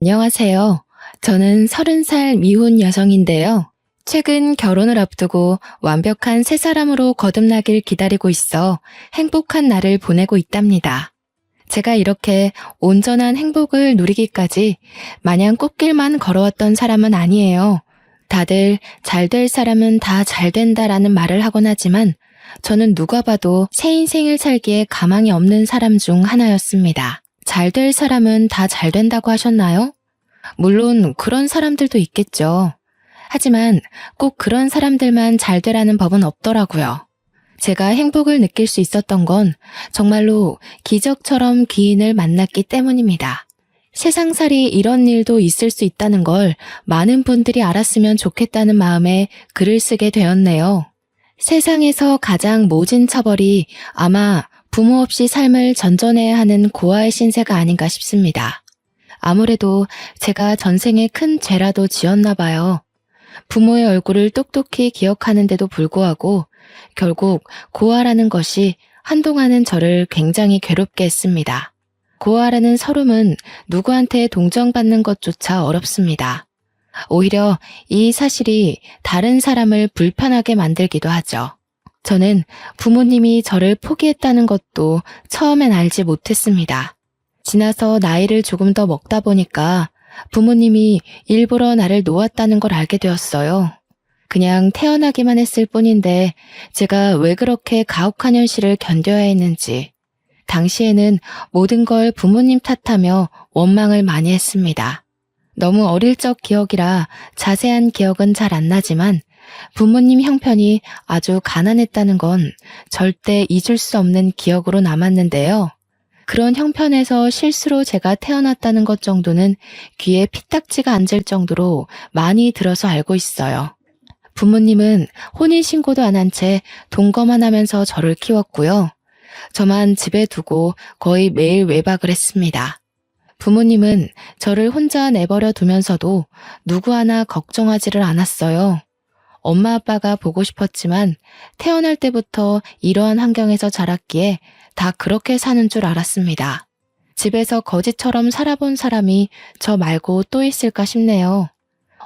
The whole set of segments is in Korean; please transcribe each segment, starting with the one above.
안녕하세요. 저는 30살 미혼 여성인데요. 최근 결혼을 앞두고 완벽한 새 사람으로 거듭나길 기다리고 있어 행복한 날을 보내고 있답니다. 제가 이렇게 온전한 행복을 누리기까지 마냥 꽃길만 걸어왔던 사람은 아니에요. 다들 잘 될 사람은 다 잘 된다라는 말을 하곤 하지만 저는 누가 봐도 새 인생을 살기에 가망이 없는 사람 중 하나였습니다. 잘 될 사람은 다 잘 된다고 하셨나요? 물론 그런 사람들도 있겠죠. 하지만 꼭 그런 사람들만 잘 되라는 법은 없더라고요. 제가 행복을 느낄 수 있었던 건 정말로 기적처럼 귀인을 만났기 때문입니다. 세상살이 이런 일도 있을 수 있다는 걸 많은 분들이 알았으면 좋겠다는 마음에 글을 쓰게 되었네요. 세상에서 가장 모진 처벌이 아마 부모 없이 삶을 전전해야 하는 고아의 신세가 아닌가 싶습니다. 아무래도 제가 전생에 큰 죄라도 지었나 봐요. 부모의 얼굴을 똑똑히 기억하는데도 불구하고 결국 고아라는 것이 한동안은 저를 굉장히 괴롭게 했습니다. 고아라는 서름은 누구한테 동정받는 것조차 어렵습니다. 오히려 이 사실이 다른 사람을 불편하게 만들기도 하죠. 저는 부모님이 저를 포기했다는 것도 처음엔 알지 못했습니다. 지나서 나이를 조금 더 먹다 보니까 부모님이 일부러 나를 놓았다는 걸 알게 되었어요. 그냥 태어나기만 했을 뿐인데 제가 왜 그렇게 가혹한 현실을 견뎌야 했는지. 당시에는 모든 걸 부모님 탓하며 원망을 많이 했습니다. 너무 어릴 적 기억이라 자세한 기억은 잘 안 나지만 부모님 형편이 아주 가난했다는 건 절대 잊을 수 없는 기억으로 남았는데요. 그런 형편에서 실수로 제가 태어났다는 것 정도는 귀에 피딱지가 앉을 정도로 많이 들어서 알고 있어요. 부모님은 혼인신고도 안 한 채 동거만 하면서 저를 키웠고요. 저만 집에 두고 거의 매일 외박을 했습니다. 부모님은 저를 혼자 내버려 두면서도 누구 하나 걱정하지를 않았어요. 엄마 아빠가 보고 싶었지만 태어날 때부터 이러한 환경에서 자랐기에 다 그렇게 사는 줄 알았습니다. 집에서 거지처럼 살아본 사람이 저 말고 또 있을까 싶네요.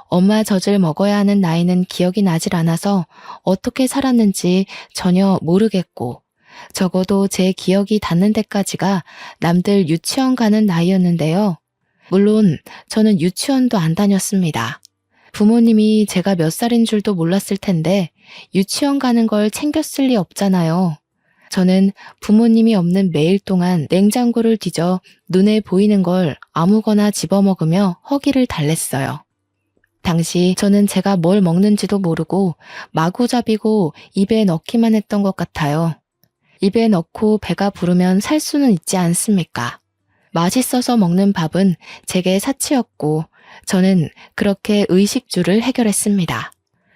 엄마 젖을 먹어야 하는 나이는 기억이 나질 않아서 어떻게 살았는지 전혀 모르겠고 적어도 제 기억이 닿는 데까지가 남들 유치원 가는 나이였는데요. 물론 저는 유치원도 안 다녔습니다. 부모님이 제가 몇 살인 줄도 몰랐을 텐데 유치원 가는 걸 챙겼을 리 없잖아요. 저는 부모님이 없는 매일 동안 냉장고를 뒤져 눈에 보이는 걸 아무거나 집어먹으며 허기를 달랬어요. 당시 저는 제가 뭘 먹는지도 모르고 마구잡이고 입에 넣기만 했던 것 같아요. 입에 넣고 배가 부르면 살 수는 있지 않습니까? 맛있어서 먹는 밥은 제게 사치였고 저는 그렇게 의식주를 해결했습니다.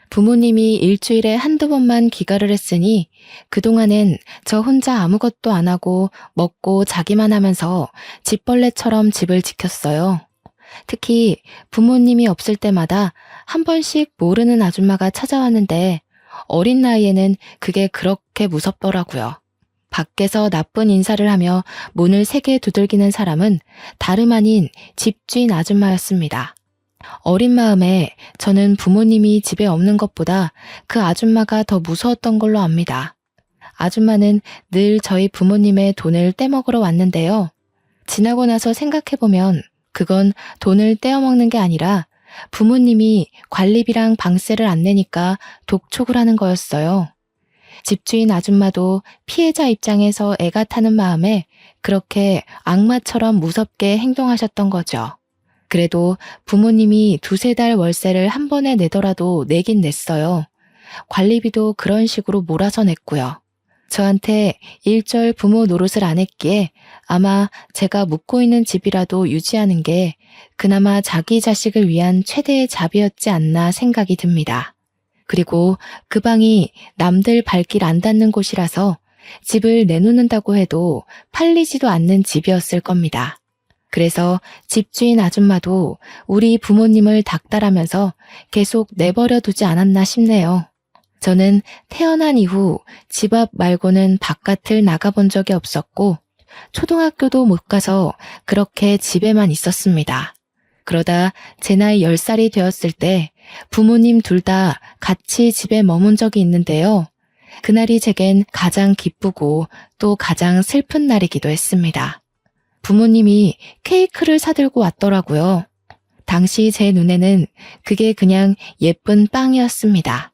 부모님이 일주일에 한두 번만 귀가를 했으니 그동안엔 저 혼자 아무것도 안 하고 먹고 자기만 하면서 집벌레처럼 집을 지켰어요. 특히 부모님이 없을 때마다 한 번씩 모르는 아줌마가 찾아왔는데 어린 나이에는 그게 그렇게 무섭더라고요. 밖에서 나쁜 인사를 하며 문을 세게 두들기는 사람은 다름 아닌 집주인 아줌마였습니다. 어린 마음에 저는 부모님이 집에 없는 것보다 그 아줌마가 더 무서웠던 걸로 압니다. 아줌마는 늘 저희 부모님의 돈을 떼먹으러 왔는데요. 지나고 나서 생각해보면 그건 돈을 떼어먹는 게 아니라 부모님이 관리비랑 방세를 안 내니까 독촉을 하는 거였어요. 집주인 아줌마도 피해자 입장에서 애가 타는 마음에 그렇게 악마처럼 무섭게 행동하셨던 거죠. 그래도 부모님이 두세 달 월세를 한 번에 내더라도 내긴 냈어요. 관리비도 그런 식으로 몰아서 냈고요. 저한테 일절 부모 노릇을 안 했기에 아마 제가 묵고 있는 집이라도 유지하는 게 그나마 자기 자식을 위한 최대의 자비였지 않나 생각이 듭니다. 그리고 그 방이 남들 발길 안 닿는 곳이라서 집을 내놓는다고 해도 팔리지도 않는 집이었을 겁니다. 그래서 집주인 아줌마도 우리 부모님을 닥달하면서 계속 내버려 두지 않았나 싶네요. 저는 태어난 이후 집 앞 말고는 바깥을 나가본 적이 없었고 초등학교도 못 가서 그렇게 집에만 있었습니다. 그러다 제 나이 10살이 되었을 때 부모님 둘 다 같이 집에 머문 적이 있는데요. 그날이 제겐 가장 기쁘고 또 가장 슬픈 날이기도 했습니다. 부모님이 케이크를 사들고 왔더라고요. 당시 제 눈에는 그게 그냥 예쁜 빵이었습니다.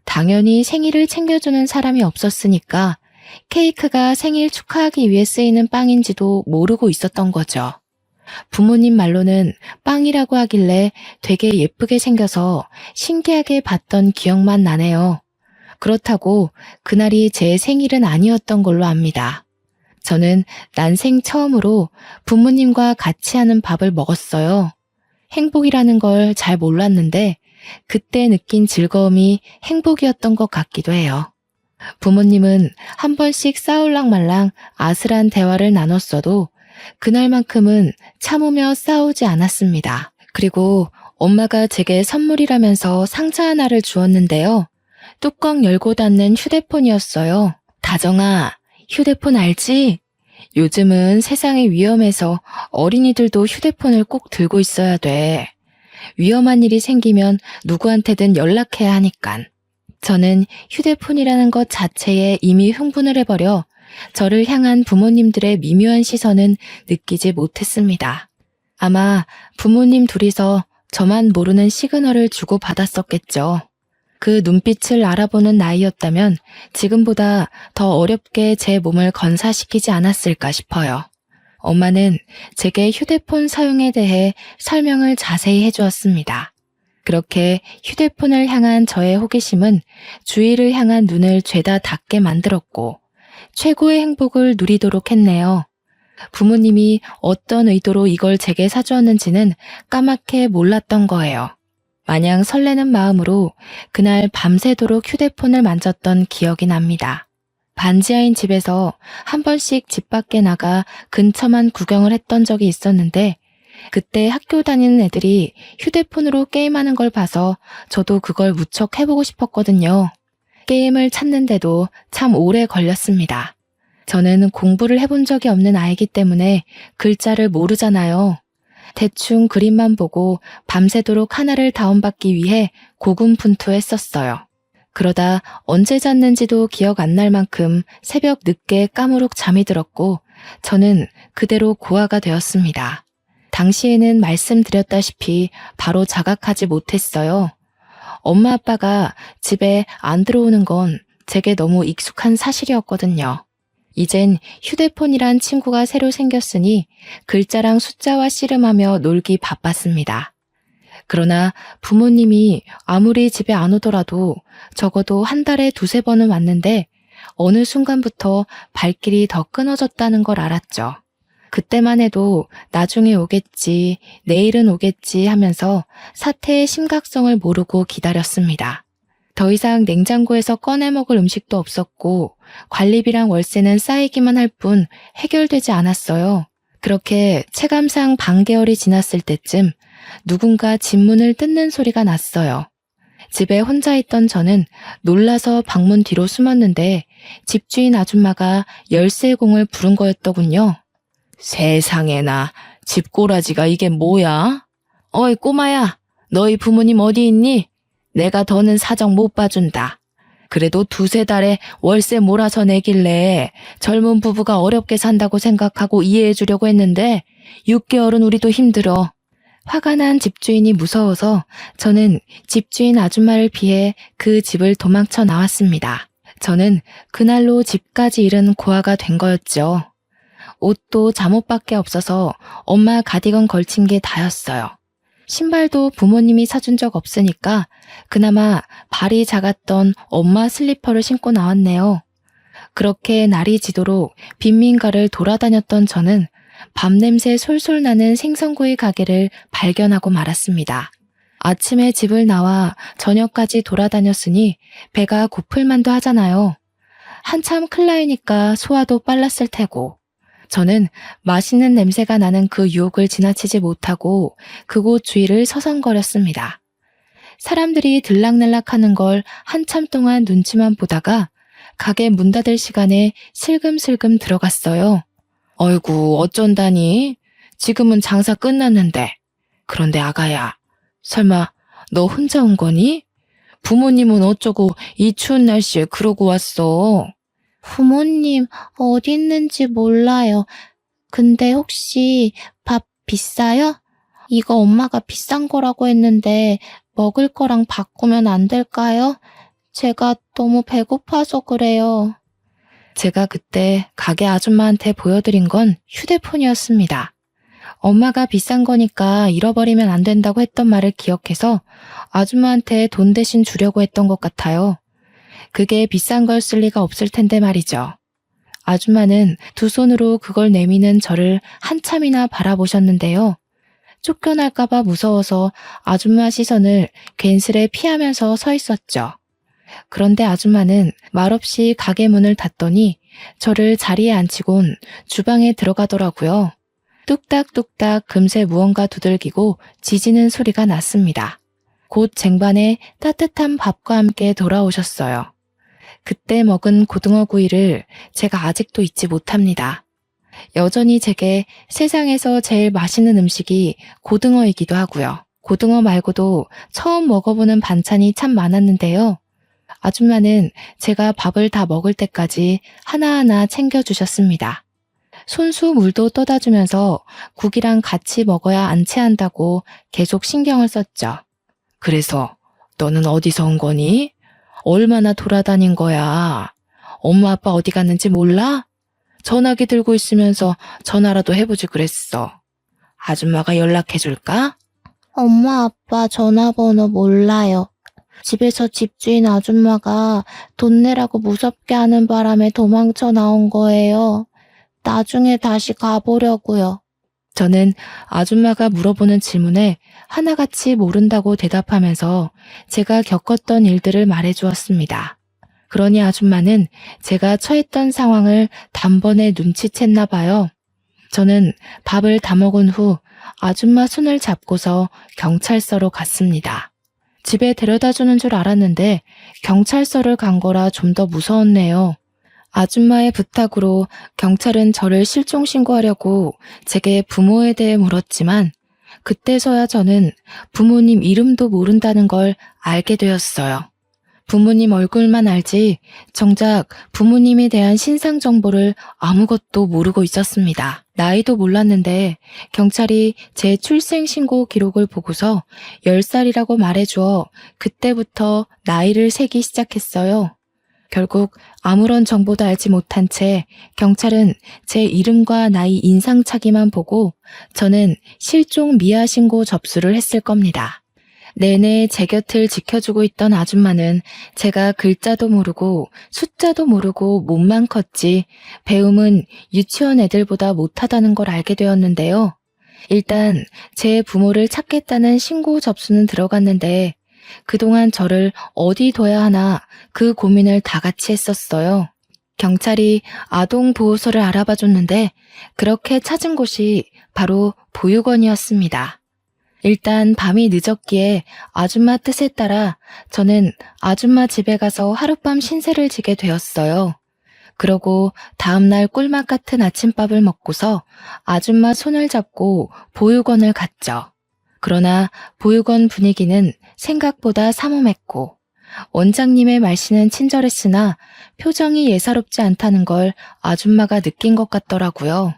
당연히 생일을 챙겨주는 사람이 없었으니까 케이크가 생일 축하하기 위해 쓰이는 빵인지도 모르고 있었던 거죠. 부모님 말로는 빵이라고 하길래 되게 예쁘게 생겨서 신기하게 봤던 기억만 나네요. 그렇다고 그날이 제 생일은 아니었던 걸로 압니다. 저는 난생 처음으로 부모님과 같이 하는 밥을 먹었어요. 행복이라는 걸 잘 몰랐는데 그때 느낀 즐거움이 행복이었던 것 같기도 해요. 부모님은 한 번씩 싸울랑말랑 아슬한 대화를 나눴어도 그날만큼은 참으며 싸우지 않았습니다. 그리고 엄마가 제게 선물이라면서 상자 하나를 주었는데요. 뚜껑 열고 닫는 휴대폰이었어요. 다정아, 휴대폰 알지? 요즘은 세상이 위험해서 어린이들도 휴대폰을 꼭 들고 있어야 돼. 위험한 일이 생기면 누구한테든 연락해야 하니깐. 저는 휴대폰이라는 것 자체에 이미 흥분을 해버려 저를 향한 부모님들의 미묘한 시선은 느끼지 못했습니다. 아마 부모님 둘이서 저만 모르는 시그널을 주고받았었겠죠. 그 눈빛을 알아보는 나이였다면 지금보다 더 어렵게 제 몸을 건사시키지 않았을까 싶어요. 엄마는 제게 휴대폰 사용에 대해 설명을 자세히 해주었습니다. 그렇게 휴대폰을 향한 저의 호기심은 주위를 향한 눈을 죄다 닫게 만들었고 최고의 행복을 누리도록 했네요. 부모님이 어떤 의도로 이걸 제게 사주었는지는 까맣게 몰랐던 거예요. 마냥 설레는 마음으로 그날 밤새도록 휴대폰을 만졌던 기억이 납니다. 반지하인 집에서 한 번씩 집 밖에 나가 근처만 구경을 했던 적이 있었는데 그때 학교 다니는 애들이 휴대폰으로 게임하는 걸 봐서 저도 그걸 무척 해보고 싶었거든요. 게임을 찾는데도 참 오래 걸렸습니다. 저는 공부를 해본 적이 없는 아이기 때문에 글자를 모르잖아요. 대충 그림만 보고 밤새도록 하나를 다운받기 위해 고군분투했었어요. 그러다 언제 잤는지도 기억 안 날 만큼 새벽 늦게 까무룩 잠이 들었고 저는 그대로 고아가 되었습니다. 당시에는 말씀드렸다시피 바로 자각하지 못했어요. 엄마 아빠가 집에 안 들어오는 건 제게 너무 익숙한 사실이었거든요. 이젠 휴대폰이란 친구가 새로 생겼으니 글자랑 숫자와 씨름하며 놀기 바빴습니다. 그러나 부모님이 아무리 집에 안 오더라도 적어도 한 달에 2-3번은 왔는데 어느 순간부터 발길이 더 끊어졌다는 걸 알았죠. 그때만 해도 나중에 오겠지, 내일은 오겠지 하면서 사태의 심각성을 모르고 기다렸습니다. 더 이상 냉장고에서 꺼내 먹을 음식도 없었고 관리비랑 월세는 쌓이기만 할 뿐 해결되지 않았어요. 그렇게 체감상 반개월이 지났을 때쯤 누군가 집 문을 뜯는 소리가 났어요. 집에 혼자 있던 저는 놀라서 방문 뒤로 숨었는데 집주인 아줌마가 열쇠공을 부른 거였더군요. 세상에나, 집꼬라지가 이게 뭐야? 어이 꼬마야, 너희 부모님 어디 있니? 내가 더는 사정 못 봐준다. 그래도 2-3달에 월세 몰아서 내길래 젊은 부부가 어렵게 산다고 생각하고 이해해 주려고 했는데 6개월은 우리도 힘들어. 화가 난 집주인이 무서워서 저는 집주인 아줌마를 피해 그 집을 도망쳐 나왔습니다. 저는 그날로 집까지 잃은 고아가 된 거였죠. 옷도 잠옷밖에 없어서 엄마 가디건 걸친 게 다였어요. 신발도 부모님이 사준 적 없으니까 그나마 발이 작았던 엄마 슬리퍼를 신고 나왔네요. 그렇게 날이 지도록 빈민가를 돌아다녔던 저는 밤냄새 솔솔 나는 생선구이 가게를 발견하고 말았습니다. 아침에 집을 나와 저녁까지 돌아다녔으니 배가 고플 만도 하잖아요. 한참 클 나이니까 소화도 빨랐을 테고. 저는 맛있는 냄새가 나는 그 유혹을 지나치지 못하고 그곳 주위를 서성거렸습니다. 사람들이 들락날락하는 걸 한참 동안 눈치만 보다가 가게 문 닫을 시간에 슬금슬금 들어갔어요. 어이구 어쩐다니? 지금은 장사 끝났는데. 그런데 아가야, 설마 너 혼자 온 거니? 부모님은 어쩌고 이 추운 날씨에 그러고 왔어? 부모님 어디 있는지 몰라요. 근데 혹시 밥 비싸요? 이거 엄마가 비싼 거라고 했는데 먹을 거랑 바꾸면 안 될까요? 제가 너무 배고파서 그래요. 제가 그때 가게 아줌마한테 보여드린 건 휴대폰이었습니다. 엄마가 비싼 거니까 잃어버리면 안 된다고 했던 말을 기억해서 아줌마한테 돈 대신 주려고 했던 것 같아요. 그게 비싼 걸 쓸 리가 없을 텐데 말이죠. 아줌마는 두 손으로 그걸 내미는 저를 한참이나 바라보셨는데요. 쫓겨날까봐 무서워서 아줌마 시선을 괜스레 피하면서 서 있었죠. 그런데 아줌마는 말없이 가게 문을 닫더니 저를 자리에 앉히곤 주방에 들어가더라고요. 뚝딱뚝딱 금세 무언가 두들기고 지지는 소리가 났습니다. 곧 쟁반에 따뜻한 밥과 함께 돌아오셨어요. 그때 먹은 고등어 구이를 제가 아직도 잊지 못합니다. 여전히 제게 세상에서 제일 맛있는 음식이 고등어이기도 하고요. 고등어 말고도 처음 먹어보는 반찬이 참 많았는데요. 아줌마는 제가 밥을 다 먹을 때까지 하나하나 챙겨주셨습니다. 손수 물도 떠다 주면서 국이랑 같이 먹어야 안 체한다고 계속 신경을 썼죠. 그래서 너는 어디서 온 거니? 얼마나 돌아다닌 거야? 엄마 아빠 어디 갔는지 몰라? 전화기 들고 있으면서 전화라도 해보지 그랬어. 아줌마가 연락해 줄까? 엄마 아빠 전화번호 몰라요. 집에서 집주인 아줌마가 돈 내라고 무섭게 하는 바람에 도망쳐 나온 거예요. 나중에 다시 가보려고요. 저는 아줌마가 물어보는 질문에 하나같이 모른다고 대답하면서 제가 겪었던 일들을 말해주었습니다. 그러니 아줌마는 제가 처했던 상황을 단번에 눈치챘나 봐요. 저는 밥을 다 먹은 후 아줌마 손을 잡고서 경찰서로 갔습니다. 집에 데려다 주는 줄 알았는데 경찰서를 간 거라 좀 더 무서웠네요. 아줌마의 부탁으로 경찰은 저를 실종 신고하려고 제게 부모에 대해 물었지만 그때서야 저는 부모님 이름도 모른다는 걸 알게 되었어요. 부모님 얼굴만 알지 정작 부모님에 대한 신상 정보를 아무것도 모르고 있었습니다. 나이도 몰랐는데 경찰이 제 출생신고 기록을 보고서 10살이라고 말해주어 그때부터 나이를 세기 시작했어요. 결국 아무런 정보도 알지 못한 채 경찰은 제 이름과 나이 인상착의만 보고 저는 실종 미아 신고 접수를 했을 겁니다. 내내 제 곁을 지켜주고 있던 아줌마는 제가 글자도 모르고 숫자도 모르고 몸만 컸지 배움은 유치원 애들보다 못하다는 걸 알게 되었는데요. 일단 제 부모를 찾겠다는 신고 접수는 들어갔는데 그동안 저를 어디 둬야 하나 그 고민을 다 같이 했었어요. 경찰이 아동보호소를 알아봐 줬는데 그렇게 찾은 곳이 바로 보육원이었습니다. 일단 밤이 늦었기에 아줌마 뜻에 따라 저는 아줌마 집에 가서 하룻밤 신세를 지게 되었어요. 그러고 다음날 꿀맛 같은 아침밥을 먹고서 아줌마 손을 잡고 보육원을 갔죠. 그러나 보육원 분위기는 생각보다 삼엄했고 원장님의 말씨는 친절했으나 표정이 예사롭지 않다는 걸 아줌마가 느낀 것 같더라고요.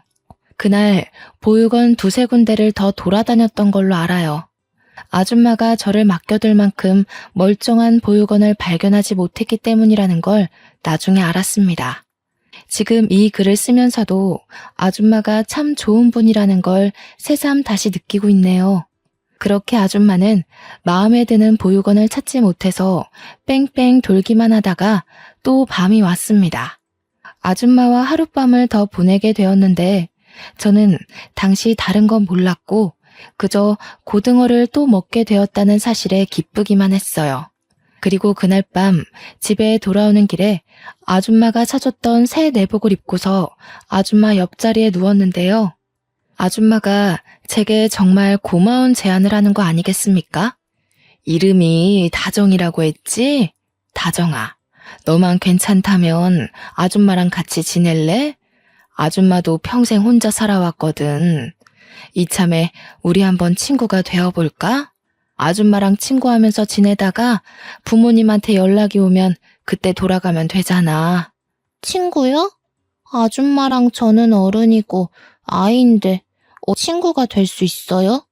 그날 보육원 두세 군데를 더 돌아다녔던 걸로 알아요. 아줌마가 저를 맡겨둘 만큼 멀쩡한 보육원을 발견하지 못했기 때문이라는 걸 나중에 알았습니다. 지금 이 글을 쓰면서도 아줌마가 참 좋은 분이라는 걸 새삼 다시 느끼고 있네요. 그렇게 아줌마는 마음에 드는 보육원을 찾지 못해서 뺑뺑 돌기만 하다가 또 밤이 왔습니다. 아줌마와 하룻밤을 더 보내게 되었는데 저는 당시 다른 건 몰랐고 그저 고등어를 또 먹게 되었다는 사실에 기쁘기만 했어요. 그리고 그날 밤 집에 돌아오는 길에 아줌마가 사줬던 새 내복을 입고서 아줌마 옆자리에 누웠는데요. 아줌마가 제게 정말 고마운 제안을 하는 거 아니겠습니까? 이름이 다정이라고 했지? 다정아, 너만 괜찮다면 아줌마랑 같이 지낼래? 아줌마도 평생 혼자 살아왔거든. 이참에 우리 한번 친구가 되어볼까? 아줌마랑 친구하면서 지내다가 부모님한테 연락이 오면 그때 돌아가면 되잖아. 친구요? 아줌마랑 저는 어른이고 아이인데 친구가 될 수 있어요?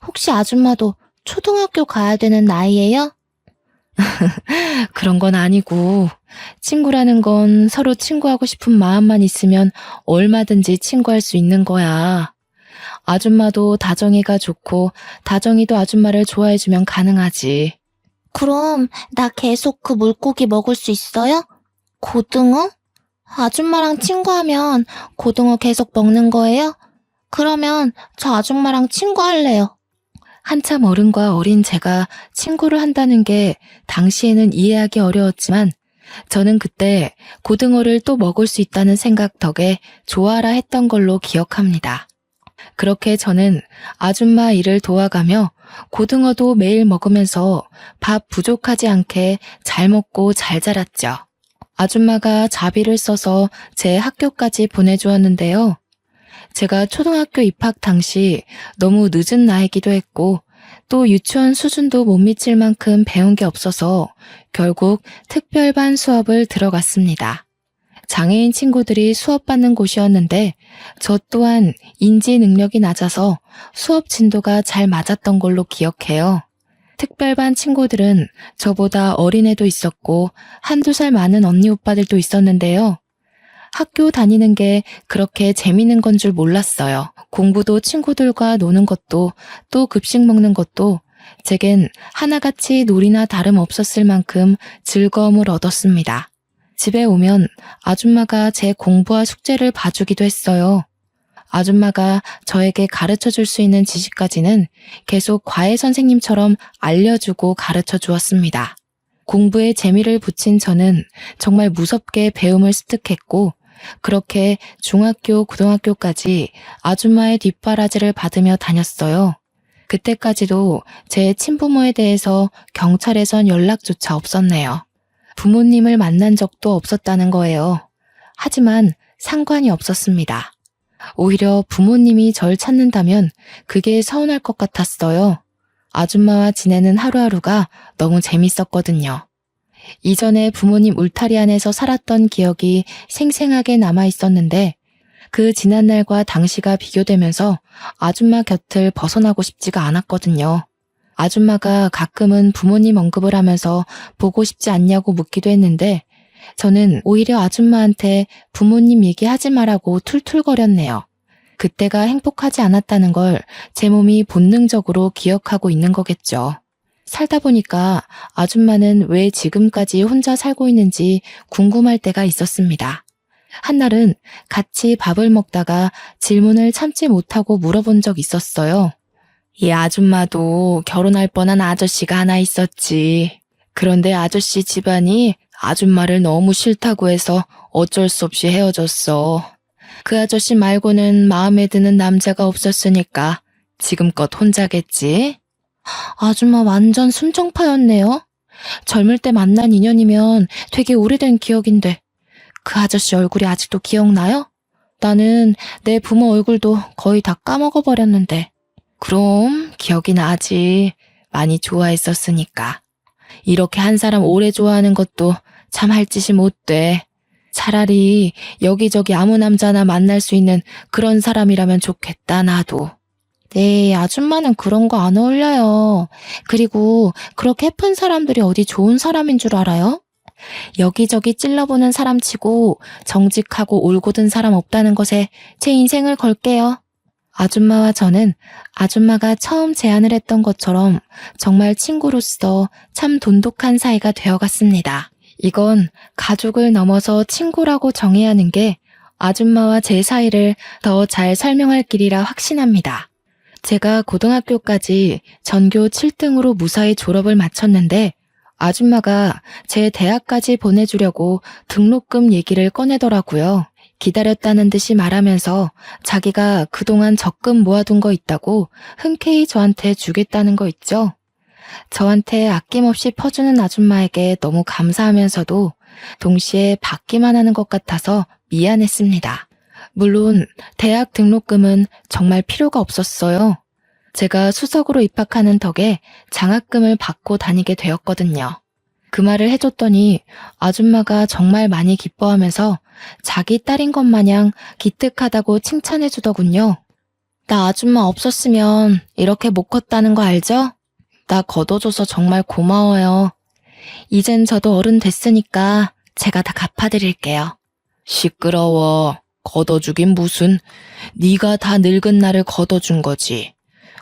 혹시 아줌마도 초등학교 가야 되는 나이예요? 그런 건 아니고 친구라는 건 서로 친구하고 싶은 마음만 있으면 얼마든지 친구할 수 있는 거야. 아줌마도 다정이가 좋고 다정이도 아줌마를 좋아해주면 가능하지. 그럼 나 계속 그 물고기 먹을 수 있어요? 고등어? 아줌마랑 친구하면 고등어 계속 먹는 거예요? 그러면 저 아줌마랑 친구할래요. 한참 어른과 어린 제가 친구를 한다는 게 당시에는 이해하기 어려웠지만 저는 그때 고등어를 또 먹을 수 있다는 생각 덕에 좋아라 했던 걸로 기억합니다. 그렇게 저는 아줌마 일을 도와가며 고등어도 매일 먹으면서 밥 부족하지 않게 잘 먹고 잘 자랐죠. 아줌마가 자비를 써서 제 학교까지 보내주었는데요. 제가 초등학교 입학 당시 너무 늦은 나이기도 했고 또 유치원 수준도 못 미칠 만큼 배운 게 없어서 결국 특별반 수업을 들어갔습니다. 장애인 친구들이 수업받는 곳이었는데 저 또한 인지 능력이 낮아서 수업 진도가 잘 맞았던 걸로 기억해요. 특별반 친구들은 저보다 어린 애도 있었고 한두 살 많은 언니 오빠들도 있었는데요. 학교 다니는 게 그렇게 재미있는 건 줄 몰랐어요. 공부도 친구들과 노는 것도 또 급식 먹는 것도 제겐 하나같이 놀이나 다름없었을 만큼 즐거움을 얻었습니다. 집에 오면 아줌마가 제 공부와 숙제를 봐주기도 했어요. 아줌마가 저에게 가르쳐 줄 수 있는 지식까지는 계속 과외 선생님처럼 알려주고 가르쳐 주었습니다. 공부에 재미를 붙인 저는 정말 무섭게 배움을 습득했고 그렇게 중학교, 고등학교까지 아줌마의 뒷바라지를 받으며 다녔어요. 그때까지도 제 친부모에 대해서 경찰에선 연락조차 없었네요. 부모님을 만난 적도 없었다는 거예요. 하지만 상관이 없었습니다. 오히려 부모님이 절 찾는다면 그게 서운할 것 같았어요. 아줌마와 지내는 하루하루가 너무 재밌었거든요. 이전에 부모님 울타리 안에서 살았던 기억이 생생하게 남아 있었는데 그 지난날과 당시가 비교되면서 아줌마 곁을 벗어나고 싶지가 않았거든요. 아줌마가 가끔은 부모님 언급을 하면서 보고 싶지 않냐고 묻기도 했는데 저는 오히려 아줌마한테 부모님 얘기하지 말라고 툴툴거렸네요. 그때가 행복하지 않았다는 걸 제 몸이 본능적으로 기억하고 있는 거겠죠. 살다 보니까 아줌마는 왜 지금까지 혼자 살고 있는지 궁금할 때가 있었습니다. 한날은 같이 밥을 먹다가 질문을 참지 못하고 물어본 적 있었어요. 이 아줌마도 결혼할 뻔한 아저씨가 하나 있었지. 그런데 아저씨 집안이 아줌마를 너무 싫다고 해서 어쩔 수 없이 헤어졌어. 그 아저씨 말고는 마음에 드는 남자가 없었으니까 지금껏 혼자겠지? 아줌마 완전 순정파였네요. 젊을 때 만난 인연이면 되게 오래된 기억인데 그 아저씨 얼굴이 아직도 기억나요? 나는 내 부모 얼굴도 거의 다 까먹어버렸는데. 그럼 기억이 나지. 많이 좋아했었으니까. 이렇게 한 사람 오래 좋아하는 것도 참 할 짓이 못 돼. 차라리 여기저기 아무 남자나 만날 수 있는 그런 사람이라면 좋겠다, 나도. 네, 아줌마는 그런 거 안 어울려요. 그리고 그렇게 예쁜 사람들이 어디 좋은 사람인 줄 알아요? 여기저기 찔러보는 사람치고 정직하고 올곧은 사람 없다는 것에 제 인생을 걸게요. 아줌마와 저는 아줌마가 처음 제안을 했던 것처럼 정말 친구로서 참 돈독한 사이가 되어갔습니다. 이건 가족을 넘어서 친구라고 정해야 하는 게 아줌마와 제 사이를 더 잘 설명할 길이라 확신합니다. 제가 고등학교까지 전교 7등으로 무사히 졸업을 마쳤는데 아줌마가 제 대학까지 보내주려고 등록금 얘기를 꺼내더라고요. 기다렸다는 듯이 말하면서 자기가 그동안 적금 모아둔 거 있다고 흔쾌히 저한테 주겠다는 거 있죠. 저한테 아낌없이 퍼주는 아줌마에게 너무 감사하면서도 동시에 받기만 하는 것 같아서 미안했습니다. 물론 대학 등록금은 정말 필요가 없었어요. 제가 수석으로 입학하는 덕에 장학금을 받고 다니게 되었거든요. 그 말을 해줬더니 아줌마가 정말 많이 기뻐하면서 자기 딸인 것 마냥 기특하다고 칭찬해주더군요. 나 아줌마 없었으면 이렇게 못 컸다는 거 알죠? 나 걷어줘서 정말 고마워요. 이젠 저도 어른 됐으니까 제가 다 갚아드릴게요. 시끄러워. 걷어주긴 무슨. 네가 다 늙은 나를 걷어준 거지.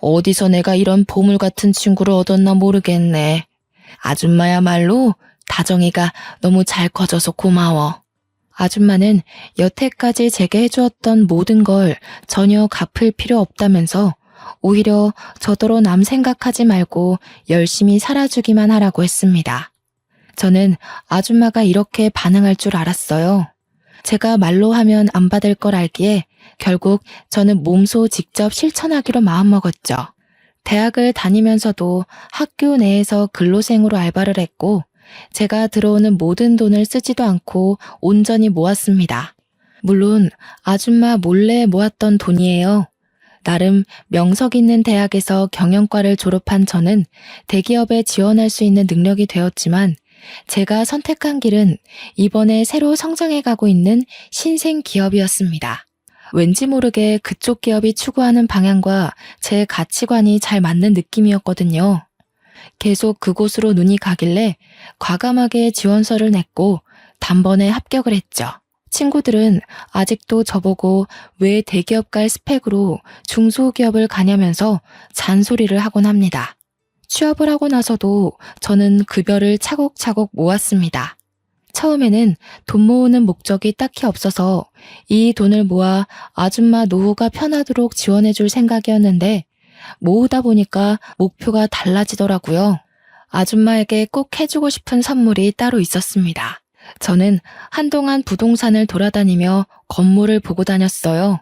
어디서 내가 이런 보물 같은 친구를 얻었나 모르겠네. 아줌마야말로 다정이가 너무 잘 커져서 고마워. 아줌마는 여태까지 제게 해주었던 모든 걸 전혀 갚을 필요 없다면서 오히려 저더러 남 생각하지 말고 열심히 살아주기만 하라고 했습니다. 저는 아줌마가 이렇게 반응할 줄 알았어요. 제가 말로 하면 안 받을 걸 알기에 결국 저는 몸소 직접 실천하기로 마음먹었죠. 대학을 다니면서도 학교 내에서 근로생으로 알바를 했고 제가 들어오는 모든 돈을 쓰지도 않고 온전히 모았습니다. 물론 아줌마 몰래 모았던 돈이에요. 나름 명석 있는 대학에서 경영과를 졸업한 저는 대기업에 지원할 수 있는 능력이 되었지만 제가 선택한 길은 이번에 새로 성장해 가고 있는 신생 기업이었습니다. 왠지 모르게 그쪽 기업이 추구하는 방향과 제 가치관이 잘 맞는 느낌이었거든요. 계속 그곳으로 눈이 가길래 과감하게 지원서를 냈고 단번에 합격을 했죠. 친구들은 아직도 저보고 왜 대기업 갈 스펙으로 중소기업을 가냐면서 잔소리를 하곤 합니다. 취업을 하고 나서도 저는 급여를 차곡차곡 모았습니다. 처음에는 돈 모으는 목적이 딱히 없어서 이 돈을 모아 아줌마 노후가 편하도록 지원해줄 생각이었는데 모으다 보니까 목표가 달라지더라고요. 아줌마에게 꼭 해주고 싶은 선물이 따로 있었습니다. 저는 한동안 부동산을 돌아다니며 건물을 보고 다녔어요.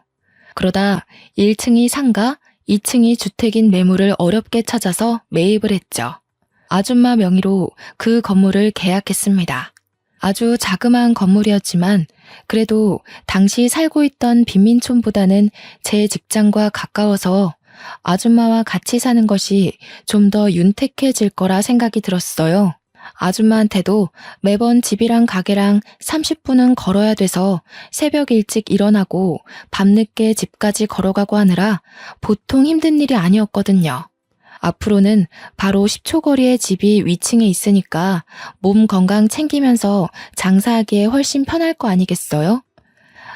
그러다 1층이 상가, 2층이 주택인 매물을 어렵게 찾아서 매입을 했죠. 아줌마 명의로 그 건물을 계약했습니다. 아주 자그마한 건물이었지만 그래도 당시 살고 있던 빈민촌보다는 제 직장과 가까워서 아줌마와 같이 사는 것이 좀 더 윤택해질 거라 생각이 들었어요. 아줌마한테도 매번 집이랑 가게랑 30분은 걸어야 돼서 새벽 일찍 일어나고 밤늦게 집까지 걸어가고 하느라 보통 힘든 일이 아니었거든요. 앞으로는 바로 10초 거리의 집이 위층에 있으니까 몸 건강 챙기면서 장사하기에 훨씬 편할 거 아니겠어요?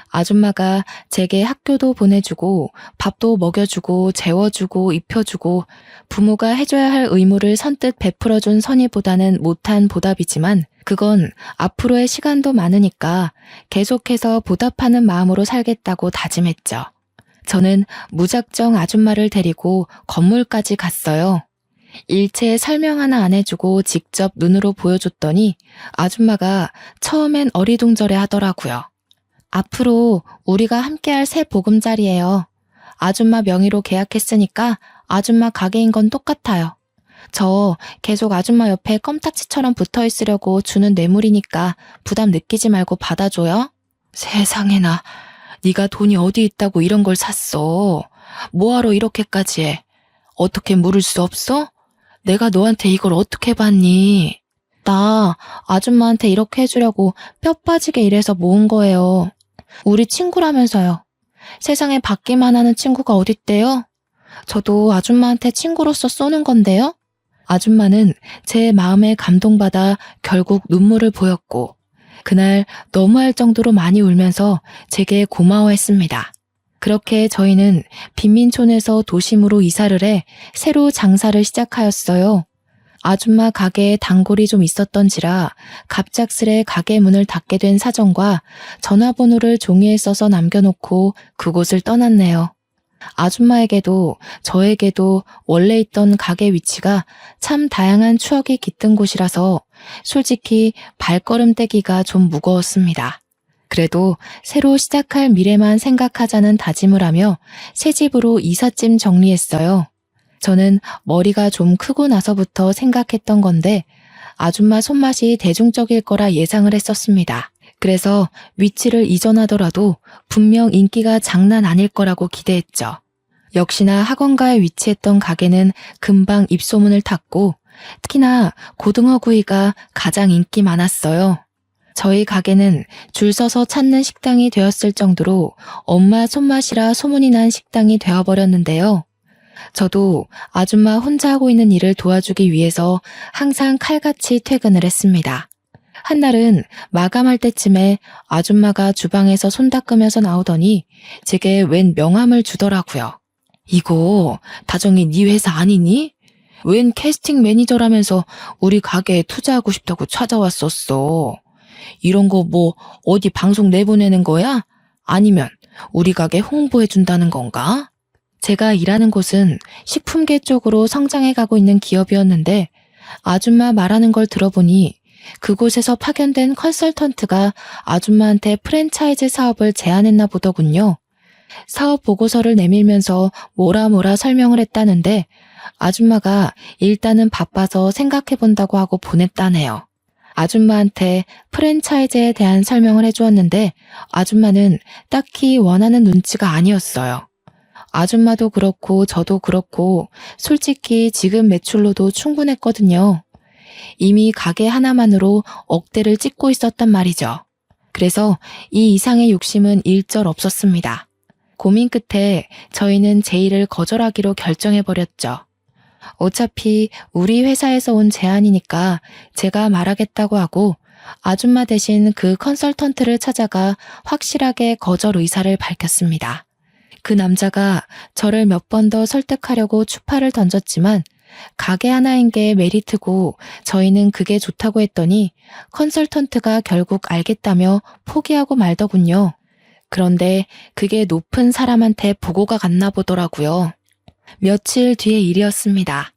아줌마가 제게 학교도 보내주고 밥도 먹여주고 재워주고 입혀주고 부모가 해줘야 할 의무를 선뜻 베풀어준 선의보다는 못한 보답이지만 그건 앞으로의 시간도 많으니까 계속해서 보답하는 마음으로 살겠다고 다짐했죠. 저는 무작정 아줌마를 데리고 건물까지 갔어요. 일체 설명 하나 안 해주고 직접 눈으로 보여줬더니 아줌마가 처음엔 어리둥절해 하더라고요. 앞으로 우리가 함께할 새 보금자리예요. 아줌마 명의로 계약했으니까 아줌마 가게인 건 똑같아요. 저 계속 아줌마 옆에 껌딱지처럼 붙어 있으려고 주는 뇌물이니까 부담 느끼지 말고 받아줘요. 세상에나, 네가 돈이 어디 있다고 이런 걸 샀어. 뭐하러 이렇게까지 해? 어떻게 물을 수 없어? 내가 너한테 이걸 어떻게 받니? 나 아줌마한테 이렇게 해주려고 뼈 빠지게 일해서 모은 거예요. 우리 친구라면서요. 세상에 받기만 하는 친구가 어딨대요? 저도 아줌마한테 친구로서 쏘는 건데요. 아줌마는 제 마음에 감동받아 결국 눈물을 보였고 그날 너무할 정도로 많이 울면서 제게 고마워했습니다. 그렇게 저희는 빈민촌에서 도심으로 이사를 해 새로 장사를 시작하였어요. 아줌마 가게에 단골이 좀 있었던지라 갑작스레 가게 문을 닫게 된 사정과 전화번호를 종이에 써서 남겨놓고 그곳을 떠났네요. 아줌마에게도 저에게도 원래 있던 가게 위치가 참 다양한 추억이 깃든 곳이라서 솔직히 발걸음 떼기가 좀 무거웠습니다. 그래도 새로 시작할 미래만 생각하자는 다짐을 하며 새 집으로 이삿짐 정리했어요. 저는 머리가 좀 크고 나서부터 생각했던 건데 아줌마 손맛이 대중적일 거라 예상을 했었습니다. 그래서 위치를 이전하더라도 분명 인기가 장난 아닐 거라고 기대했죠. 역시나 학원가에 위치했던 가게는 금방 입소문을 탔고 특히나 고등어 구이가 가장 인기 많았어요. 저희 가게는 줄 서서 찾는 식당이 되었을 정도로 엄마 손맛이라 소문이 난 식당이 되어버렸는데요. 저도 아줌마 혼자 하고 있는 일을 도와주기 위해서 항상 칼같이 퇴근을 했습니다. 한날은 마감할 때쯤에 아줌마가 주방에서 손 닦으면서 나오더니 제게 웬 명함을 주더라고요. 이거 다정이 네 회사 아니니? 웬 캐스팅 매니저라면서 우리 가게에 투자하고 싶다고 찾아왔었어. 이런 거 뭐 어디 방송 내보내는 거야? 아니면 우리 가게 홍보해준다는 건가? 제가 일하는 곳은 식품계 쪽으로 성장해 가고 있는 기업이었는데 아줌마 말하는 걸 들어보니 그곳에서 파견된 컨설턴트가 아줌마한테 프랜차이즈 사업을 제안했나 보더군요. 사업 보고서를 내밀면서 뭐라 설명을 했다는데 아줌마가 일단은 바빠서 생각해본다고 하고 보냈다네요. 아줌마한테 프랜차이즈에 대한 설명을 해주었는데 아줌마는 딱히 원하는 눈치가 아니었어요. 아줌마도 그렇고 저도 그렇고 솔직히 지금 매출로도 충분했거든요. 이미 가게 하나만으로 억대를 찍고 있었단 말이죠. 그래서 이 이상의 욕심은 일절 없었습니다. 고민 끝에 저희는 제의를 거절하기로 결정해버렸죠. 어차피 우리 회사에서 온 제안이니까 제가 말하겠다고 하고 아줌마 대신 그 컨설턴트를 찾아가 확실하게 거절 의사를 밝혔습니다. 그 남자가 저를 몇 번 더 설득하려고 추파를 던졌지만 가게 하나인 게 메리트고 저희는 그게 좋다고 했더니 컨설턴트가 결국 알겠다며 포기하고 말더군요. 그런데 그게 높은 사람한테 보고가 갔나 보더라고요. 며칠 뒤의 일이었습니다.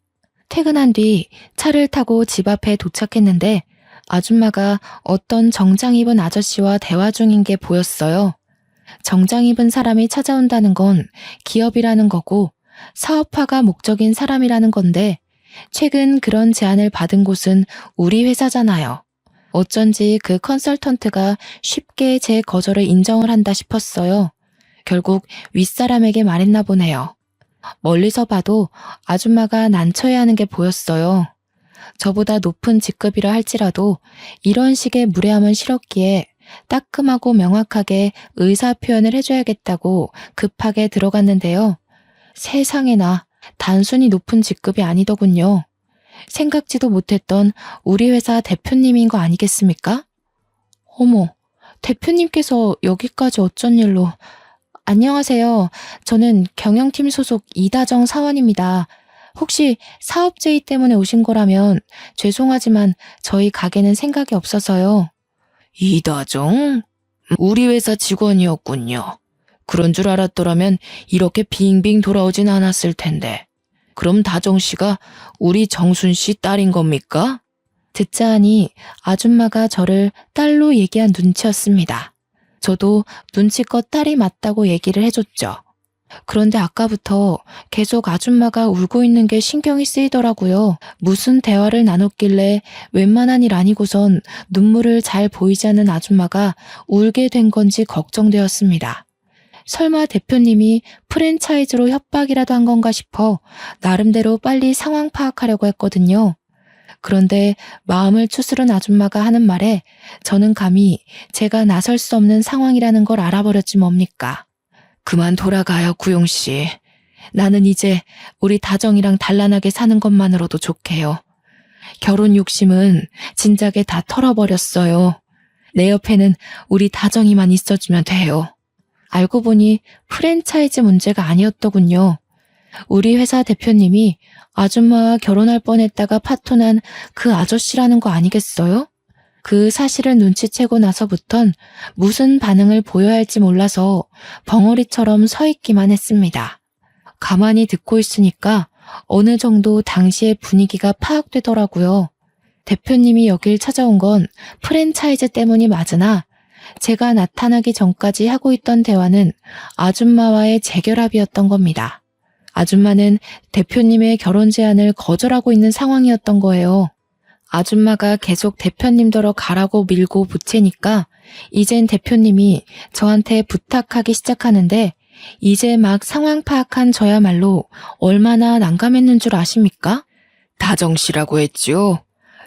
퇴근한 뒤 차를 타고 집 앞에 도착했는데 아줌마가 어떤 정장 입은 아저씨와 대화 중인 게 보였어요. 정장 입은 사람이 찾아온다는 건 기업이라는 거고 사업화가 목적인 사람이라는 건데 최근 그런 제안을 받은 곳은 우리 회사잖아요. 어쩐지 그 컨설턴트가 쉽게 제 거절을 인정을 한다 싶었어요. 결국 윗사람에게 말했나 보네요. 멀리서 봐도 아줌마가 난처해 하는 게 보였어요. 저보다 높은 직급이라 할지라도 이런 식의 무례함은 싫었기에 따끔하고 명확하게 의사 표현을 해줘야겠다고 급하게 들어갔는데요. 세상에나 단순히 높은 직급이 아니더군요. 생각지도 못했던 우리 회사 대표님인 거 아니겠습니까? 어머, 대표님께서 여기까지 어쩐 일로... 안녕하세요. 저는 경영팀 소속 이다정 사원입니다. 혹시 사업 제의 때문에 오신 거라면 죄송하지만 저희 가게는 생각이 없어서요. 이다정? 우리 회사 직원이었군요. 그런 줄 알았더라면 이렇게 빙빙 돌아오진 않았을 텐데. 그럼 다정 씨가 우리 정순 씨 딸인 겁니까? 듣자 하니 아줌마가 저를 딸로 얘기한 눈치였습니다. 저도 눈치껏 딸이 맞다고 얘기를 해줬죠. 그런데 아까부터 계속 아줌마가 울고 있는 게 신경이 쓰이더라고요. 무슨 대화를 나눴길래 웬만한 일 아니고선 눈물을 잘 보이지 않는 아줌마가 울게 된 건지 걱정되었습니다. 설마 대표님이 프랜차이즈로 협박이라도 한 건가 싶어 나름대로 빨리 상황 파악하려고 했거든요. 그런데 마음을 추스른 아줌마가 하는 말에 저는 감히 제가 나설 수 없는 상황이라는 걸 알아버렸지 뭡니까. 그만 돌아가요, 구용씨. 나는 이제 우리 다정이랑 단란하게 사는 것만으로도 좋게요. 결혼 욕심은 진작에 다 털어버렸어요. 내 옆에는 우리 다정이만 있어주면 돼요. 알고 보니 프랜차이즈 문제가 아니었더군요. 우리 회사 대표님이 아줌마와 결혼할 뻔했다가 파토난 그 아저씨라는 거 아니겠어요? 그 사실을 눈치채고 나서부턴 무슨 반응을 보여야 할지 몰라서 벙어리처럼 서 있기만 했습니다. 가만히 듣고 있으니까 어느 정도 당시의 분위기가 파악되더라고요. 대표님이 여길 찾아온 건 프랜차이즈 때문이 맞으나 제가 나타나기 전까지 하고 있던 대화는 아줌마와의 재결합이었던 겁니다. 아줌마는 대표님의 결혼 제안을 거절하고 있는 상황이었던 거예요. 아줌마가 계속 대표님더러 가라고 밀고 보채니까 이젠 대표님이 저한테 부탁하기 시작하는데 이제 막 상황 파악한 저야말로 얼마나 난감했는 줄 아십니까? 다정 씨라고 했죠?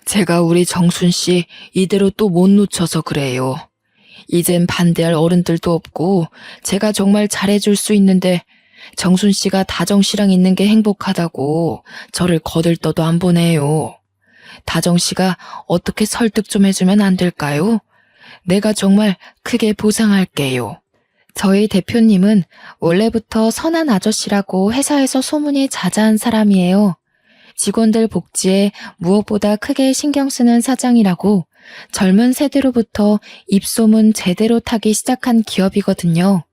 제가 우리 정순 씨 이대로 또 못 놓쳐서 그래요. 이젠 반대할 어른들도 없고 제가 정말 잘해줄 수 있는데 정순 씨가 다정 씨랑 있는 게 행복하다고 저를 거들떠도 안 보내요. 다정 씨가 어떻게 설득 좀 해주면 안 될까요? 내가 정말 크게 보상할게요. 저희 대표님은 원래부터 선한 아저씨라고 회사에서 소문이 자자한 사람이에요. 직원들 복지에 무엇보다 크게 신경 쓰는 사장이라고 젊은 세대로부터 입소문 제대로 타기 시작한 기업이거든요.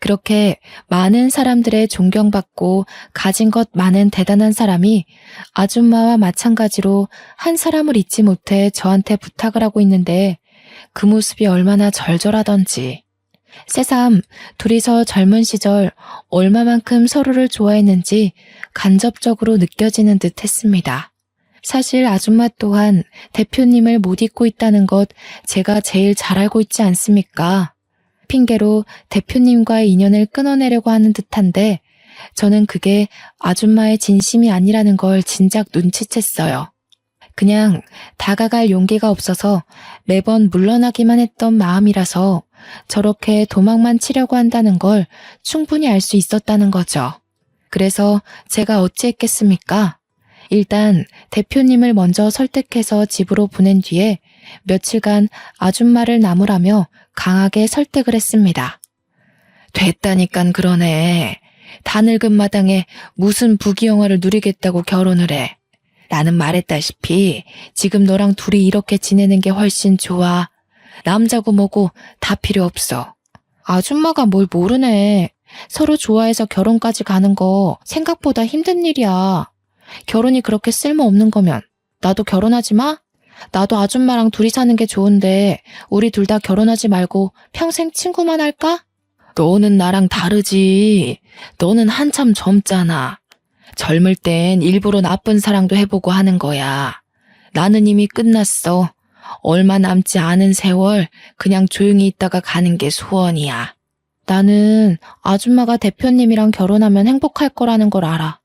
그렇게 많은 사람들의 존경받고 가진 것 많은 대단한 사람이 아줌마와 마찬가지로 한 사람을 잊지 못해 저한테 부탁을 하고 있는데 그 모습이 얼마나 절절하던지. 새삼 둘이서 젊은 시절 얼마만큼 서로를 좋아했는지 간접적으로 느껴지는 듯 했습니다. 사실 아줌마 또한 대표님을 못 잊고 있다는 것 제가 제일 잘 알고 있지 않습니까? 핑계로 대표님과의 인연을 끊어내려고 하는 듯한데 저는 그게 아줌마의 진심이 아니라는 걸 진작 눈치챘어요. 그냥 다가갈 용기가 없어서 매번 물러나기만 했던 마음이라서 저렇게 도망만 치려고 한다는 걸 충분히 알 수 있었다는 거죠. 그래서 제가 어찌했겠습니까? 일단 대표님을 먼저 설득해서 집으로 보낸 뒤에 며칠간 아줌마를 나무라며 강하게 설득을 했습니다. 됐다니깐 그러네. 다 늙은 마당에 무슨 부귀영화를 누리겠다고 결혼을 해. 나는 말했다시피 지금 너랑 둘이 이렇게 지내는 게 훨씬 좋아. 남자고 뭐고 다 필요 없어. 아줌마가 뭘 모르네. 서로 좋아해서 결혼까지 가는 거 생각보다 힘든 일이야. 결혼이 그렇게 쓸모없는 거면 나도 결혼하지 마? 나도 아줌마랑 둘이 사는 게 좋은데 우리 둘 다 결혼하지 말고 평생 친구만 할까? 너는 나랑 다르지. 너는 한참 젊잖아. 젊을 땐 일부러 나쁜 사랑도 해보고 하는 거야. 나는 이미 끝났어. 얼마 남지 않은 세월 그냥 조용히 있다가 가는 게 소원이야. 나는 아줌마가 대표님이랑 결혼하면 행복할 거라는 걸 알아.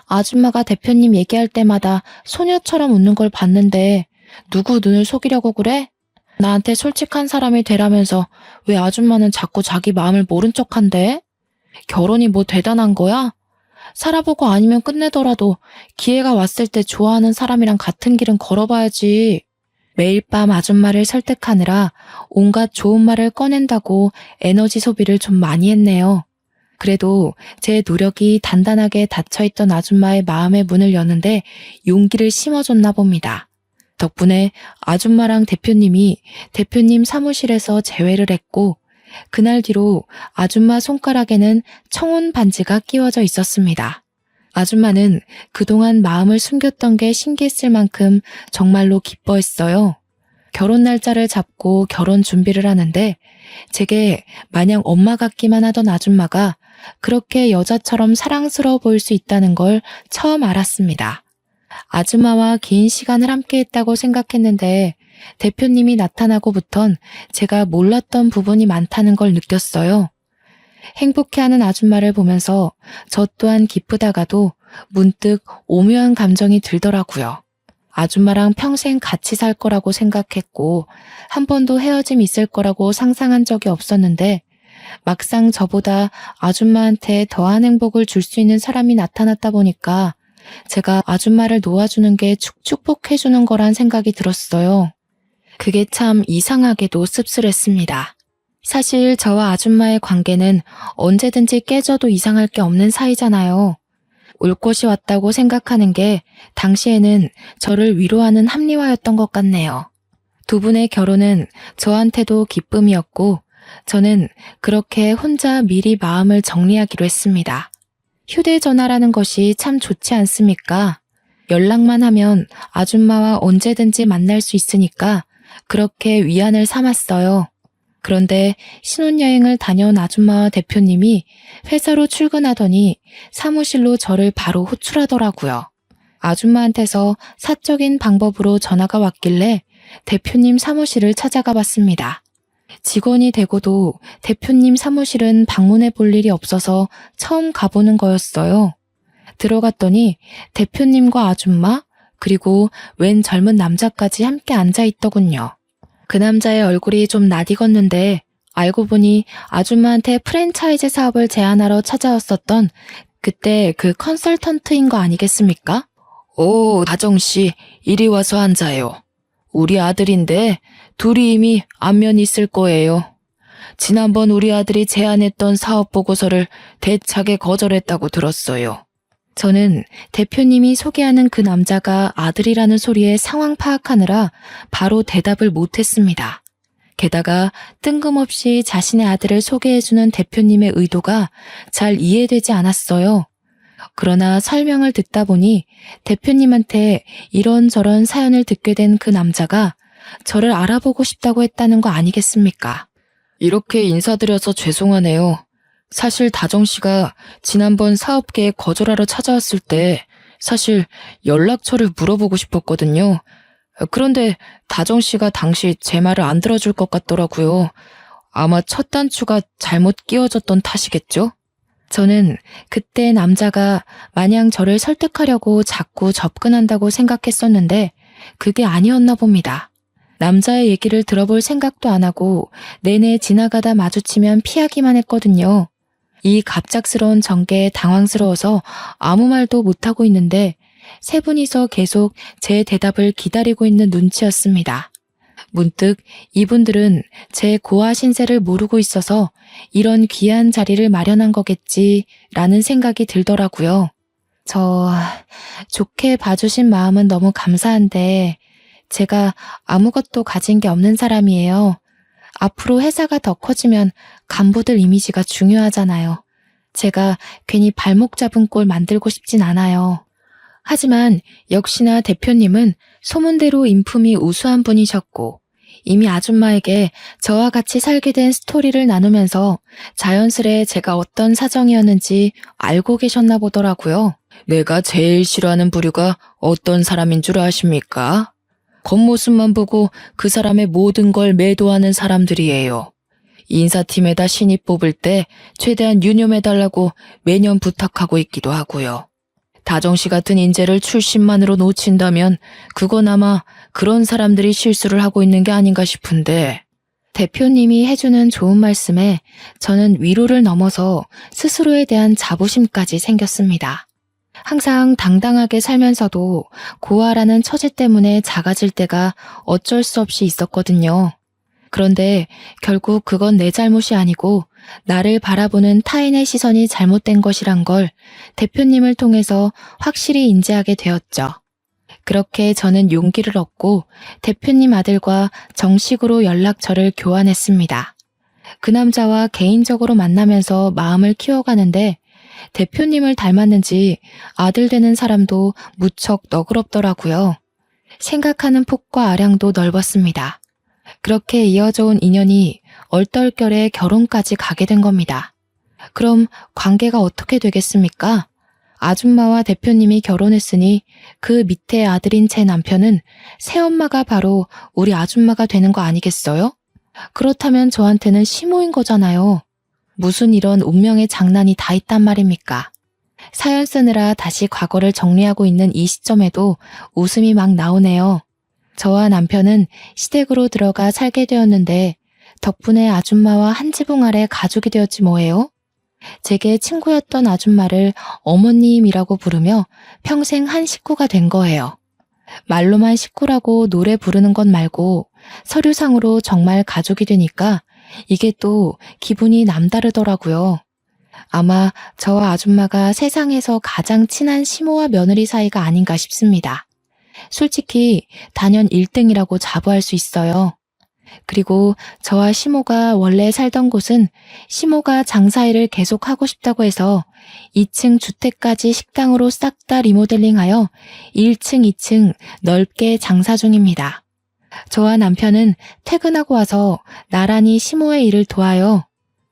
아줌마가 대표님 얘기할 때마다 소녀처럼 웃는 걸 봤는데 누구 눈을 속이려고 그래? 나한테 솔직한 사람이 되라면서 왜 아줌마는 자꾸 자기 마음을 모른 척한대? 결혼이 뭐 대단한 거야? 살아보고 아니면 끝내더라도 기회가 왔을 때 좋아하는 사람이랑 같은 길은 걸어봐야지. 매일 밤 아줌마를 설득하느라 온갖 좋은 말을 꺼낸다고 에너지 소비를 좀 많이 했네요. 그래도 제 노력이 단단하게 닫혀있던 아줌마의 마음의 문을 여는데 용기를 심어줬나 봅니다. 덕분에 아줌마랑 대표님이 대표님 사무실에서 재회를 했고 그날 뒤로 아줌마 손가락에는 청혼 반지가 끼워져 있었습니다. 아줌마는 그동안 마음을 숨겼던 게 신기했을 만큼 정말로 기뻐했어요. 결혼 날짜를 잡고 결혼 준비를 하는데 제게 마냥 엄마 같기만 하던 아줌마가 그렇게 여자처럼 사랑스러워 보일 수 있다는 걸 처음 알았습니다. 아줌마와 긴 시간을 함께했다고 생각했는데 대표님이 나타나고부턴 제가 몰랐던 부분이 많다는 걸 느꼈어요. 행복해하는 아줌마를 보면서 저 또한 기쁘다가도 문득 오묘한 감정이 들더라고요. 아줌마랑 평생 같이 살 거라고 생각했고 한 번도 헤어짐 있을 거라고 상상한 적이 없었는데 막상 저보다 아줌마한테 더한 행복을 줄 수 있는 사람이 나타났다 보니까 제가 아줌마를 놓아주는 게 축복해주는 거란 생각이 들었어요. 그게 참 이상하게도 씁쓸했습니다. 사실 저와 아줌마의 관계는 언제든지 깨져도 이상할 게 없는 사이잖아요. 올 것이 왔다고 생각하는 게 당시에는 저를 위로하는 합리화였던 것 같네요. 두 분의 결혼은 저한테도 기쁨이었고 저는 그렇게 혼자 미리 마음을 정리하기로 했습니다. 휴대전화라는 것이 참 좋지 않습니까? 연락만 하면 아줌마와 언제든지 만날 수 있으니까 그렇게 위안을 삼았어요. 그런데 신혼여행을 다녀온 아줌마와 대표님이 회사로 출근하더니 사무실로 저를 바로 호출하더라고요. 아줌마한테서 사적인 방법으로 전화가 왔길래 대표님 사무실을 찾아가 봤습니다. 직원이 되고도 대표님 사무실은 방문해 볼 일이 없어서 처음 가보는 거였어요. 들어갔더니 대표님과 아줌마, 그리고 웬 젊은 남자까지 함께 앉아 있더군요. 그 남자의 얼굴이 좀 낯익었는데 알고 보니 아줌마한테 프랜차이즈 사업을 제안하러 찾아왔었던 그때 그 컨설턴트인 거 아니겠습니까? 오, 다정씨, 이리 와서 앉아요. 우리 아들인데 둘이 이미 안면이 있을 거예요. 지난번 우리 아들이 제안했던 사업 보고서를 대차게 거절했다고 들었어요. 저는 대표님이 소개하는 그 남자가 아들이라는 소리에 상황 파악하느라 바로 대답을 못했습니다. 게다가 뜬금없이 자신의 아들을 소개해주는 대표님의 의도가 잘 이해되지 않았어요. 그러나 설명을 듣다 보니 대표님한테 이런저런 사연을 듣게 된 그 남자가 저를 알아보고 싶다고 했다는 거 아니겠습니까? 이렇게 인사드려서 죄송하네요. 사실 다정 씨가 지난번 사업 계획 거절하러 찾아왔을 때 사실 연락처를 물어보고 싶었거든요. 그런데 다정 씨가 당시 제 말을 안 들어줄 것 같더라고요. 아마 첫 단추가 잘못 끼워졌던 탓이겠죠? 저는 그때 남자가 마냥 저를 설득하려고 자꾸 접근한다고 생각했었는데 그게 아니었나 봅니다. 남자의 얘기를 들어볼 생각도 안 하고 내내 지나가다 마주치면 피하기만 했거든요. 이 갑작스러운 전개에 당황스러워서 아무 말도 못하고 있는데 세 분이서 계속 제 대답을 기다리고 있는 눈치였습니다. 문득 이분들은 제 고아 신세를 모르고 있어서 이런 귀한 자리를 마련한 거겠지라는 생각이 들더라고요. 좋게 봐주신 마음은 너무 감사한데 제가 아무것도 가진 게 없는 사람이에요. 앞으로 회사가 더 커지면 간부들 이미지가 중요하잖아요. 제가 괜히 발목 잡은 꼴 만들고 싶진 않아요. 하지만 역시나 대표님은 소문대로 인품이 우수한 분이셨고 이미 아줌마에게 저와 같이 살게 된 스토리를 나누면서 자연스레 제가 어떤 사정이었는지 알고 계셨나 보더라고요. 내가 제일 싫어하는 부류가 어떤 사람인 줄 아십니까? 겉모습만 보고 그 사람의 모든 걸 매도하는 사람들이에요. 인사팀에다 신입 뽑을 때 최대한 유념해달라고 매년 부탁하고 있기도 하고요. 다정씨 같은 인재를 출신만으로 놓친다면 그건 아마 그런 사람들이 실수를 하고 있는 게 아닌가 싶은데 대표님이 해주는 좋은 말씀에 저는 위로를 넘어서 스스로에 대한 자부심까지 생겼습니다. 항상 당당하게 살면서도 고아라는 처지 때문에 작아질 때가 어쩔 수 없이 있었거든요. 그런데 결국 그건 내 잘못이 아니고 나를 바라보는 타인의 시선이 잘못된 것이란 걸 대표님을 통해서 확실히 인지하게 되었죠. 그렇게 저는 용기를 얻고 대표님 아들과 정식으로 연락처를 교환했습니다. 그 남자와 개인적으로 만나면서 마음을 키워가는데 대표님을 닮았는지 아들 되는 사람도 무척 너그럽더라고요. 생각하는 폭과 아량도 넓었습니다. 그렇게 이어져 온 인연이 얼떨결에 결혼까지 가게 된 겁니다. 그럼 관계가 어떻게 되겠습니까? 아줌마와 대표님이 결혼했으니 그 밑에 아들인 제 남편은 새엄마가 바로 우리 아줌마가 되는 거 아니겠어요? 그렇다면 저한테는 시모인 거잖아요. 무슨 이런 운명의 장난이 다 있단 말입니까? 사연 쓰느라 다시 과거를 정리하고 있는 이 시점에도 웃음이 막 나오네요. 저와 남편은 시댁으로 들어가 살게 되었는데 덕분에 아줌마와 한 지붕 아래 가족이 되었지 뭐예요? 제게 친구였던 아줌마를 어머님이라고 부르며 평생 한 식구가 된 거예요. 말로만 식구라고 노래 부르는 것 말고 서류상으로 정말 가족이 되니까 이게 또 기분이 남다르더라고요. 아마 저와 아줌마가 세상에서 가장 친한 시모와 며느리 사이가 아닌가 싶습니다. 솔직히 단연 1등이라고 자부할 수 있어요. 그리고 저와 시모가 원래 살던 곳은 시모가 장사일을 계속 하고 싶다고 해서 2층 주택까지 식당으로 싹 다 리모델링하여 1층, 2층 넓게 장사 중입니다. 저와 남편은 퇴근하고 와서 나란히 시모의 일을 도와요.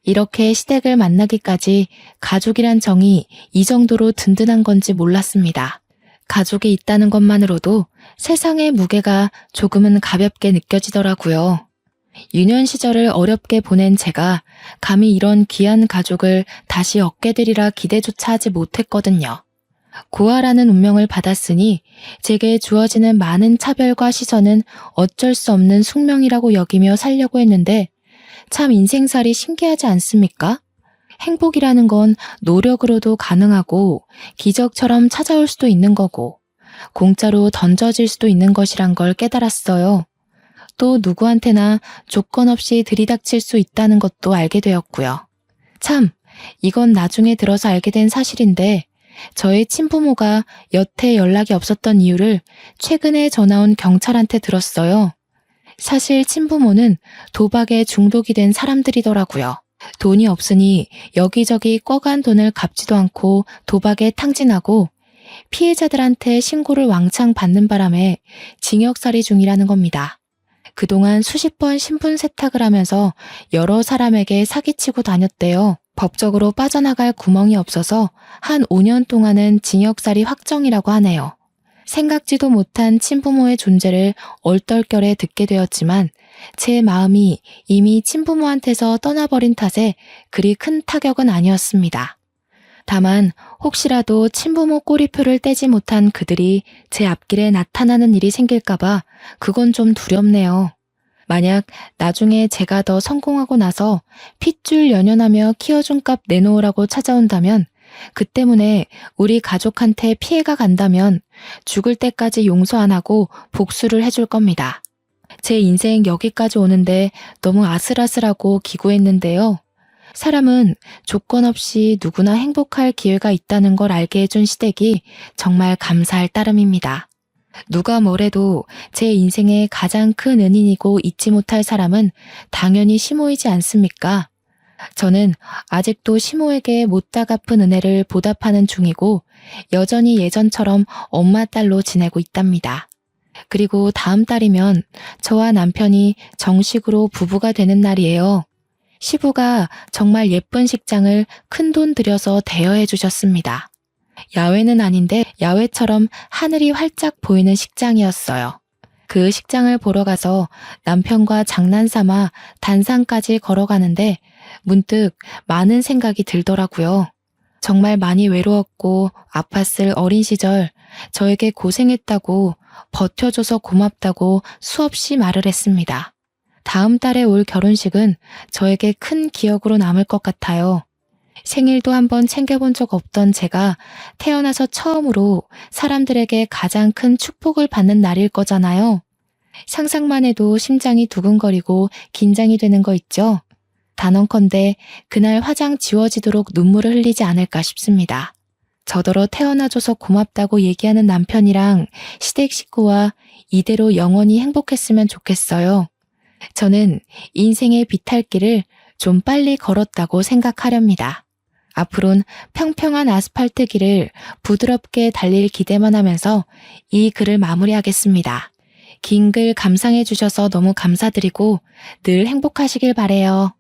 이렇게 시댁을 만나기까지 가족이란 정이 이 정도로 든든한 건지 몰랐습니다. 가족이 있다는 것만으로도 세상의 무게가 조금은 가볍게 느껴지더라고요. 유년 시절을 어렵게 보낸 제가 감히 이런 귀한 가족을 다시 얻게 되리라 기대조차 하지 못했거든요. 고아라는 운명을 받았으니 제게 주어지는 많은 차별과 시선은 어쩔 수 없는 숙명이라고 여기며 살려고 했는데 참 인생살이 신기하지 않습니까? 행복이라는 건 노력으로도 가능하고 기적처럼 찾아올 수도 있는 거고 공짜로 던져질 수도 있는 것이란 걸 깨달았어요. 또 누구한테나 조건 없이 들이닥칠 수 있다는 것도 알게 되었고요. 참, 이건 나중에 들어서 알게 된 사실인데 저의 친부모가 여태 연락이 없었던 이유를 최근에 전화온 경찰한테 들었어요. 사실 친부모는 도박에 중독이 된 사람들이더라고요. 돈이 없으니 여기저기 꿔간 돈을 갚지도 않고 도박에 탕진하고 피해자들한테 신고를 왕창 받는 바람에 징역살이 중이라는 겁니다. 그동안 수십 번 신분 세탁을 하면서 여러 사람에게 사기치고 다녔대요. 법적으로 빠져나갈 구멍이 없어서 한 5년 동안은 징역살이 확정이라고 하네요. 생각지도 못한 친부모의 존재를 얼떨결에 듣게 되었지만 제 마음이 이미 친부모한테서 떠나버린 탓에 그리 큰 타격은 아니었습니다. 다만 혹시라도 친부모 꼬리표를 떼지 못한 그들이 제 앞길에 나타나는 일이 생길까봐 그건 좀 두렵네요. 만약 나중에 제가 더 성공하고 나서 핏줄 연연하며 키워준 값 내놓으라고 찾아온다면 그 때문에 우리 가족한테 피해가 간다면 죽을 때까지 용서 안 하고 복수를 해줄 겁니다. 제 인생 여기까지 오는데 너무 아슬아슬하고 기구했는데요. 사람은 조건 없이 누구나 행복할 기회가 있다는 걸 알게 해준 시댁이 정말 감사할 따름입니다. 누가 뭐래도 제 인생의 가장 큰 은인이고 잊지 못할 사람은 당연히 시모이지 않습니까? 저는 아직도 시모에게 못다 갚은 은혜를 보답하는 중이고 여전히 예전처럼 엄마 딸로 지내고 있답니다. 그리고 다음 달이면 저와 남편이 정식으로 부부가 되는 날이에요. 시부가 정말 예쁜 식장을 큰돈 들여서 대여해 주셨습니다. 야외는 아닌데 야외처럼 하늘이 활짝 보이는 식장이었어요. 그 식장을 보러 가서 남편과 장난삼아 단상까지 걸어가는데 문득 많은 생각이 들더라고요. 정말 많이 외로웠고 아팠을 어린 시절 저에게 고생했다고 버텨줘서 고맙다고 수없이 말을 했습니다. 다음 달에 올 결혼식은 저에게 큰 기억으로 남을 것 같아요. 생일도 한번 챙겨본 적 없던 제가 태어나서 처음으로 사람들에게 가장 큰 축복을 받는 날일 거잖아요. 상상만 해도 심장이 두근거리고 긴장이 되는 거 있죠? 단언컨대 그날 화장 지워지도록 눈물을 흘리지 않을까 싶습니다. 저더러 태어나줘서 고맙다고 얘기하는 남편이랑 시댁 식구와 이대로 영원히 행복했으면 좋겠어요. 저는 인생의 비탈길을 좀 빨리 걸었다고 생각하렵니다. 앞으론 평평한 아스팔트 길을 부드럽게 달릴 기대만 하면서 이 글을 마무리하겠습니다. 긴 글 감상해 주셔서 너무 감사드리고 늘 행복하시길 바래요.